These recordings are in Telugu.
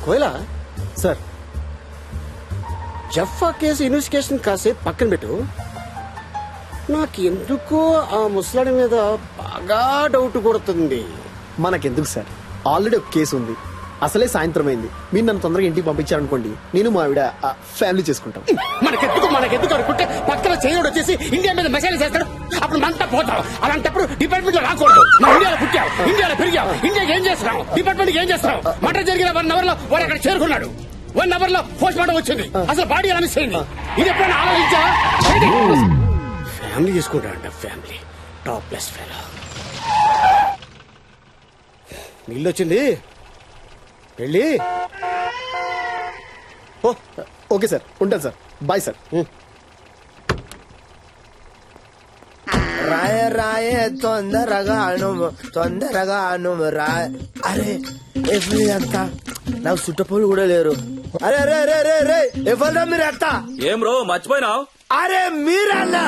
కోయలా సార్ జఫా కేసు ఇన్వెస్టిగేషన్ కాసేపు పక్కన పెట్టు. నాకు ఎందుకో ఆ ముసలాడి మీద బాగా డౌట్ కొడుతుంది. మనకెందుకు సార్, ఆల్రెడీ ఒక కేసు ఉంది. అసలే సాయంత్రం అయింది. మీరు నన్ను తొందరగా ఇంటికి పంపించారనుకోండి, నేను మా ఆవిడ ఫ్యామిలీ చేసుకుంటాం. మనకెందుకు అనుకుంటే పక్కన చేయడు వచ్చేసి ఇండియా మీద మెసేజ్ చేస్తాడు. అప్పుడు మనతో పోతాం. అలాంటప్పుడు డిపార్ట్మెంట్ లో రాకూడదు. మనం ఇండియాలో పుట్టాం, ఇండియాలో పెరిగాం. ఇండియాకి ఏం చేస్తున్నాం, డిపార్ట్మెంట్ ఏం చేస్తున్నాం? మటర్ జరిగిన 1 hour లో వాడు అక్కడ చేరుకున్నాడు. 1 hour లో పోస్ట్ మార్టం వచ్చింది. అసలు బాడీ ఎలా మిస్ అయింది? ఇది ఎప్పుడైనా ఆలోచించా? ఫ్యామిలీ చేసుకుంటాడంట. Family top plus fellow. నీళ్ళు వచ్చింది వెళ్ళి. ఓకే సార్, ఉంటాను సార్. Bye sir. రాయ రాయ తొందరగా నువ్వు రాయ. అరే ఎవ్వరి అంతా నాకు చుట్టపోలు కూడా లేరు. అరే రే రే రే రే ఎవరా మీరు అంతా? ఏం రో మర్చిపోయినావు? అరే మీరన్నా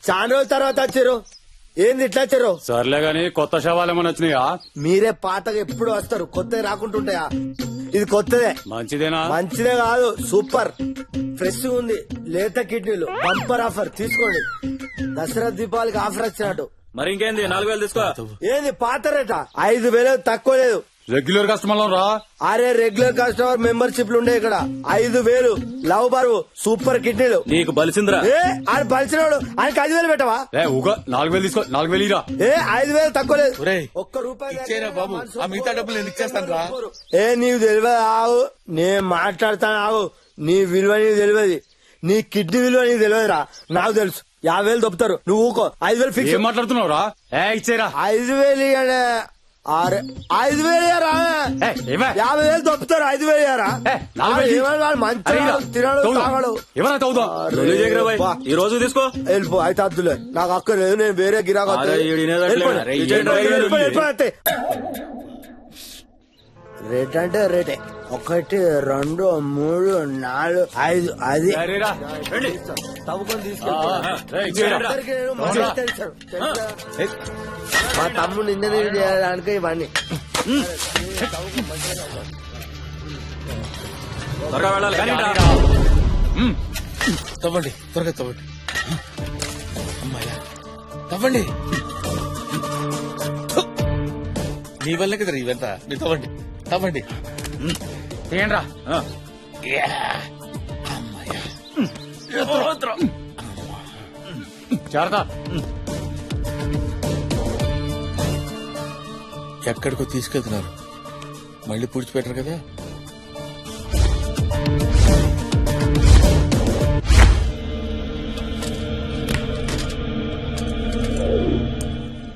చాలా రోజుల తర్వాత వచ్చారు. ఏంది ఇట్లా వచ్చారు? సర్లే గాని కొత్త శవాలు ఏమైనా వచ్చినాయా? మీరే పాతగా ఎప్పుడు వస్తారు, కొత్తవి రాకుంటుంటాయా? ఇది కొత్తదే. మంచిదేనా? మంచిదే కాదు, సూపర్ ఫ్రెష్ ఉంది. లేత కిడ్నీలు బంపర్ ఆఫర్ తీసుకోండి. దసరా దీపావళికి ఆఫర్ వచ్చినట్టు. మరి ఇంకేంది 4000 తీసుకో. ఏంది పాత రేట? 5000 తక్కువ లేదు. రెగ్యులర్ కస్టమర్ రా. అరే రెగ్యులర్ కస్టమర్ మెంబర్షిప్లు ఉండే ఇక్కడ. 5000 లవ్ బరువు సూపర్ కిడ్నీలు. నీకు బలిసిందిరా. ఆయన బలిసినోడు ఆయనకి 5000 పెట్టవా? 4000 తీసుకో. 4000 ఇరా. 5000 తక్కువ లేదు. ఒక్క రూపాయి బాబు, ఆ మిగతా డబ్బులు ఎందుకు ఇచ్చేస్తాను రా. నీవు తెలియదు ఆవు, నేను మాట్లాడతాను ఆవు. నీ విలువ నీకు తెలియదు, నీ కిడ్నీ విలువ నీకు తెలియదురా. నాకు తెలుసు. 50,000 దొప్పుతారు. నువ్వు ఊకో. 5,000 ఫిక్స్. ఏం మాట్లాడుతున్నావు రా? ఇచ్చేరా. 5,000 ఇయ్యాడే. 5,000 ఇయ్యారా? 50,000 దొప్పుతారు. 5,000 ఇయ్యారా? మంచిగా తినడు తాగడు. ఈ రోజు తీసుకో. వెళ్ళిపో. అయితే అద్దులే, నాకు అక్కర్లేదు. నేను వేరే గిరాకు రేట్ అంటే రేటే. 1 2 3 4 5 అది తవ్వుకొని తీసుకెళ్ళి మా తమ్ముడు ఇంజనీర్ చేయడానికి ఇవన్నీ. తవ్వండి, త్వరగా తవ్వండి. అమ్మాయ్యా తవ్వండి. నీ వల్లే కదా ఇవంతా. మీరు తవ్వండి, తవ్వండి. తీయండి రా. జాగ్రత్త. ఎక్కడికో తీసుకెళ్తున్నారు, మళ్ళీ పూడ్చిపెట్టరు కదా.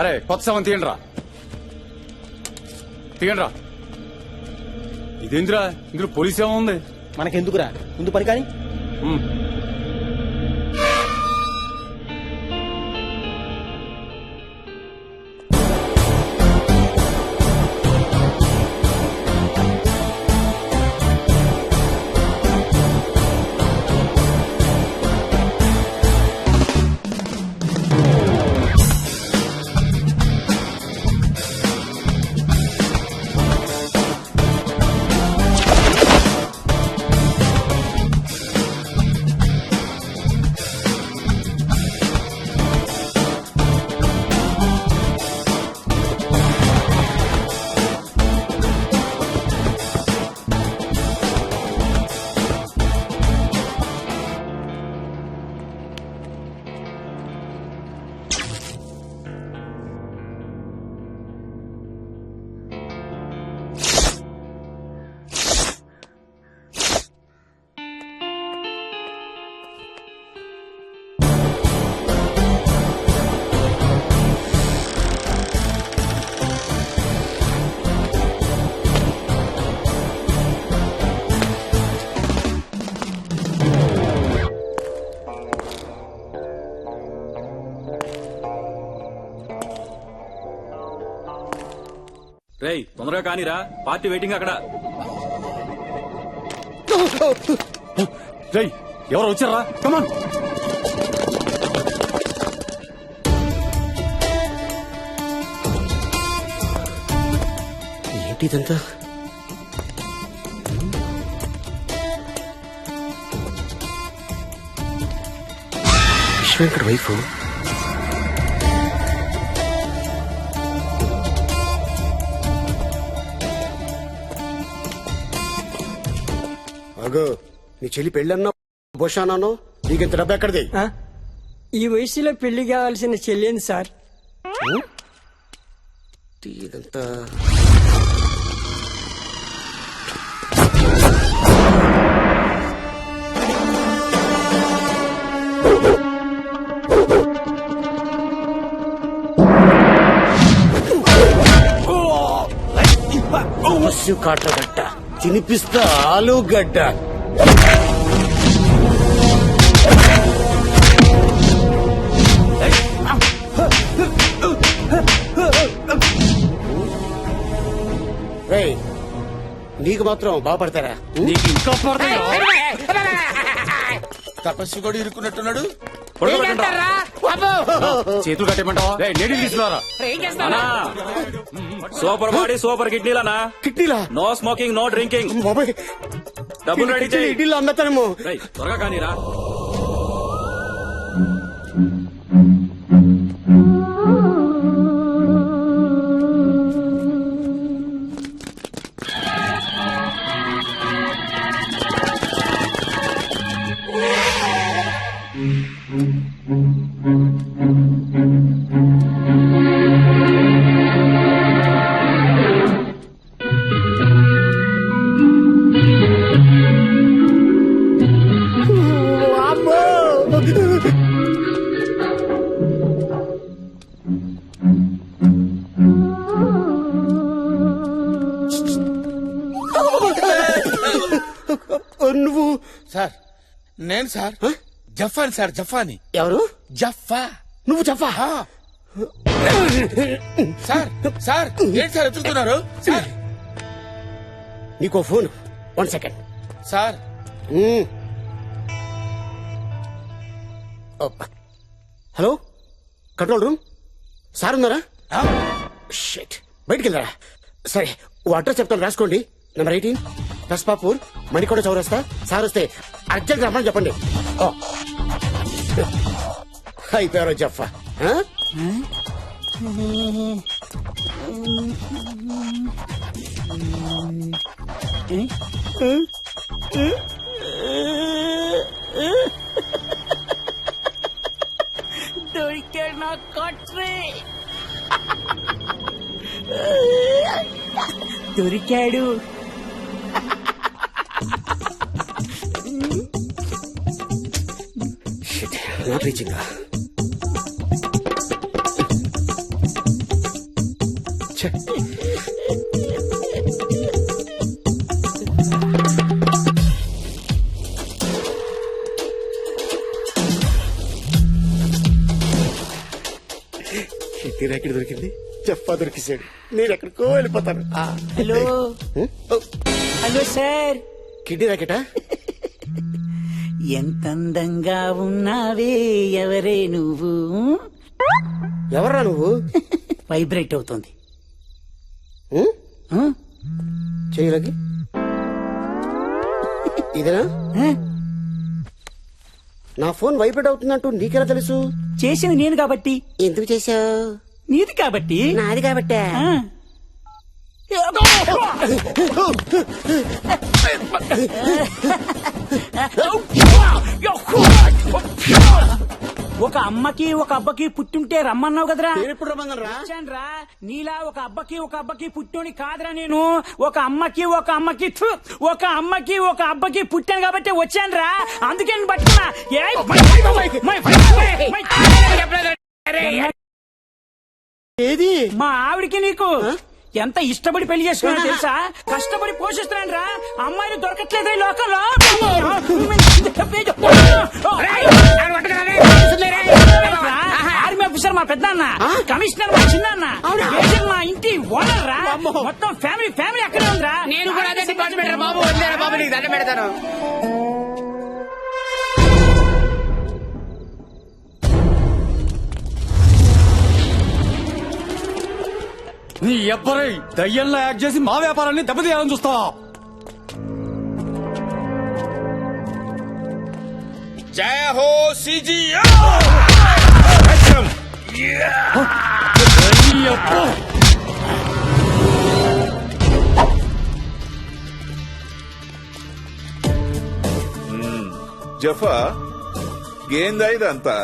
అరే కొత్త శవం తీయండి రా. తీయండి రా. ఇదేంద్రా, ఇందులో పోలీస్ ఏమో ఉంది. మనకెందుకురా, ముందు పని కానీ. రేయ్ తొందరగా కానీరా, పార్టీ వెయిటింగ్ అక్కడ. రేయ్ ఎవరు వచ్చారా? కమాన్. ఏంటి ఇదంతా? విశ్వవెంకట్ వైఫ్. అగో నీ చెల్లి పెళ్ళన్నా భోషానానో నీకెంత డబ్బు ఎక్కడిది? ఆ? ఈ వయసులో పెళ్లి కావాల్సిన చెల్లింది సార్. ఇదంతా పశు కాటగడ్డ తినిపిస్తా ఆలుగడ్డ. రేయ్, నీకు మాత్రం బాగుపడతారా? నీకు ఇంకా పడతాయా? తపస్సు కూడా ఇరుక్కున్నట్టున్నాడు. పడుకోబెట్టండిరా. చేతులు కట్టేయమంటావా? రేయ్, నీళ్ళు తీసుకురారా. అన్నా, సూపర్ బాడీ సూపర్ కిడ్నీలనా? కిడ్నీలా? No smoking no drinking. బాబాయ్, డబ్బులు రెడీ చేయి. ఇడ్లీలో అమ్మతానేమో. రేయ్, త్వరగా కానీరా. నువ్వు సార్ నేను సార్ జఫాని సార్ జఫాని. ఎవరు? జఫా. నువ్వు చెప్పా? ఆ. సార్ సార్ ఏంటి సార్ ఎత్తుకుతున్నారు సార్? నీకో phone. 1 second. Sir hello, control room. Sir ఉన్నారా? ఆ? షిట్, బయటికి వెళ్ళారా? సరే, ఓ అడ్రస్ చెప్తాను, రాసుకోండి. నెంబర్ 18 దస్పాపూర్, మణికొండ చౌరస్తా. సార్ వస్తే అర్జెంట్ రమ్మని చెప్పండి. అయిపోయారో జఫా. ఆ? దొరికాడు నా కొట్రే. దొరికాడు. Shit, not reaching. ఎక్కడ దొరికింది? చెప్పా దొరికిసాడు. నేను ఎక్కడికో వెళ్ళిపోతాను. Hello hello sir. కిడ్నీ ర్యాకెటా? ఎంత అందంగా ఉన్నావే, ఎవరే నువ్వు? ఎవర్రా నువ్వు? వైబ్రేట్ అవుతుంది. చేయలకి ఇదేనా? నా ఫోన్ వైబ్రేట్ అవుతుందంటూ నీకెలా తెలుసు? చేసింది నేను కాబట్టి. ఎందుకు చేశావు? నీది కాబట్టి. నాది కాబట్టే. ఒక అమ్మకి ఒక అబ్బకి పుట్టుంటే రమ్మన్నావు కదరా. ఎప్పుడు రమ్మన్నారా? వచ్చానురా. నీలా ఒక అబ్బకి పుట్టోని కాదురా నేను. ఒక అమ్మకి ఒక అబ్బకి పుట్టాను కాబట్టి వచ్చానురా. అందుకే నేను పట్టుకున్నా. ఏది? మా ఆవిడికి నీకు ఎంత ఇష్టపడి పెళ్లి చేసుకున్నా తెలుసా? కష్టపడి పోషిస్తున్నాను రా. అమ్మాయిలు దొరకట్లేదు ఈ లోకంలో. ఆర్మీ ఆఫీసర్ మా పెద్దన్న, కమిషనర్ మా చిన్న, ఏజెంట్ మా ఇంటి ఓనర్ రా. మొత్తం ఫ్యామిలీ అక్కడే ఉందిరా. నేను కూడా అదే డిపార్ట్మెంట్ బాబు. వదిలేరా బాబు, నీకు దండం పెడతాను. నీ ఎవ్వరై దయ్యంలో యాక్ట్ చేసి మా వ్యాపారాన్ని దెబ్బతీయాలని చూస్తావా? జయ హో సిజిఓ. ఈ అబ్బో! జఫా ఏందా ఇదంతా?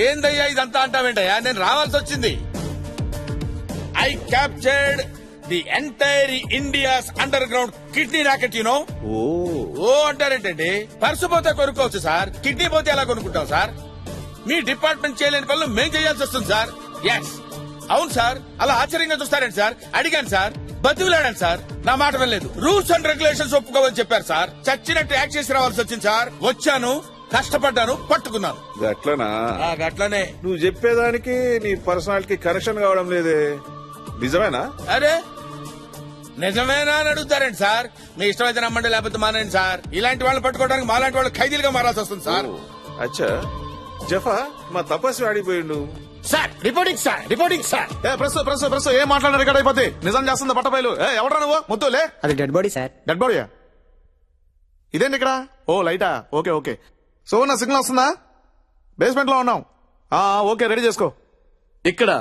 ఏందయ్యా ఇదంతా అంటావేంటయ్యా? నేను రావాల్సి వచ్చింది. I captured the entire India's underground kidney racket no. ఓ అంటారేంటండి? పర్సు పోతే కొనుక్కోవచ్చు సార్, కిడ్నీ పోతే ఎలా కొనుక్కుంటాం సార్? మీ డిపార్ట్మెంట్ చేయలేని పనులు మేం చేయాల్సి వస్తుంది సార్. ఎస్ అవును సార్. అలా ఆశ్చర్యంగా చూస్తారేంటి సార్? అడిగాను సార్, బతిలాడాను సార్, నా మాట వెళ్ళలేదు. రూల్స్ అండ్ రెగ్యులేషన్స్ ఒప్పుకోవని చెప్పారు సార్. చచ్చినట్టు యాక్ట్ చేసి రావాల్సి వచ్చింది సార్. వచ్చాను, కష్టపడ్డాను, పట్టుకున్నాను. గట్లనా? అట్లనే. నువ్వు చెప్పేదానికి నీ పర్సనాలిటీ కరెక్షన్ కావడం లేదే. నిజమేనా? అరే నిజమేనా అని అడుగుతారండి సార్. మీ ఇష్టమైతే నమ్మండి, లేకపోతే మానండి సార్. ఇలాంటి వాళ్ళని పట్టుకోవడానికి మాలాంటి వాళ్ళు ఖైదీలుగా మారాల్సి వస్తుంది సార్. అచ్చా జఫా, మా తపస్వి ఆడిపోయిండు. Sir reporting sir, reporting sir. Press ఏం మాట్లాడారు ఇక్కడ అయిపోతే నిజం చేస్తుంది పట్టబయలు. ఎవడరా నువ్వు? ముద్దులే. అది డెడ్ బాడీ సార్. డెడ్ బాడీయా? ఇదేంటి ఇక్కడ? ఓ లైటా. Okay okay. సో నా సిగ్నల్ వస్తుందా? బేస్మెంట్ లో ఉన్నాం. ఓకే రెడీ చేసుకో. ఇక్కడ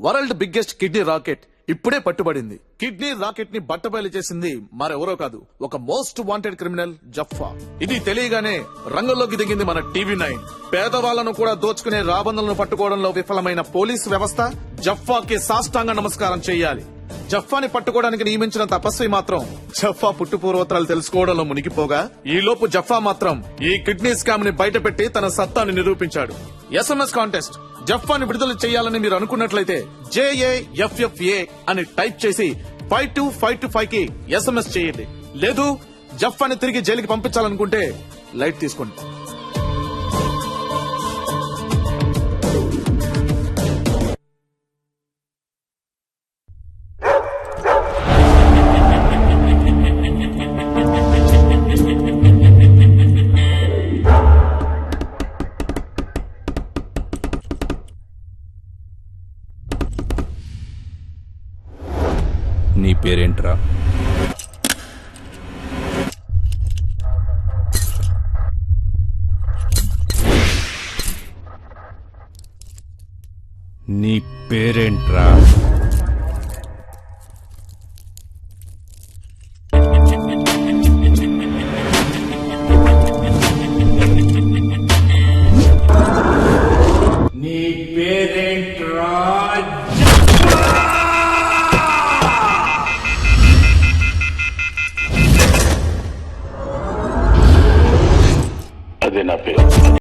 వరల్డ్ బిగ్గెస్ట్ కిడ్నీ రాకెట్ ఇప్పుడే పట్టుబడింది. కిడ్నీ రాకెట్ ని బట్టబయలు చేసింది మరెవరో కాదు, ఒక మోస్ట్ వాంటెడ్ క్రిమినల్ జఫా. ఇది తెలియగానే రంగంలోకి దిగింది మన టీవీ9. పేదవాళ్లను కూడా దోచుకునే రాబందులను పట్టుకోవడంలో విఫలమైన పోలీసు వ్యవస్థ జఫాకి సాష్టాంగ నమస్కారం చేయాలి. జఫాని పట్టుకోవడానికి నియమించిన తపస్వి మాత్రం జఫా పుట్టు పూర్వోత్తరాలు తెలుసుకోవడంలో మునిగిపోగా, ఈ లోపు జఫా మాత్రం ఈ కిడ్నీ స్కామ్ ని బయటపెట్టి తన సత్తాని నిరూపించాడు. SMS contest. జఫాని విడుదల చేయాలని మీరు అనుకున్నట్లయితే JAFFA అని టైప్ చేసి 52525 కి ఎస్ఎంఎస్ చేయండి. లేదు జఫాని తిరిగి జైలుకి పంపించాలనుకుంటే లైట్ తీసుకోండి. నీ పేరేంట్రా? నీ పేరేంట్రా? నీ పేరేంట్రా? అదే నా పేరు.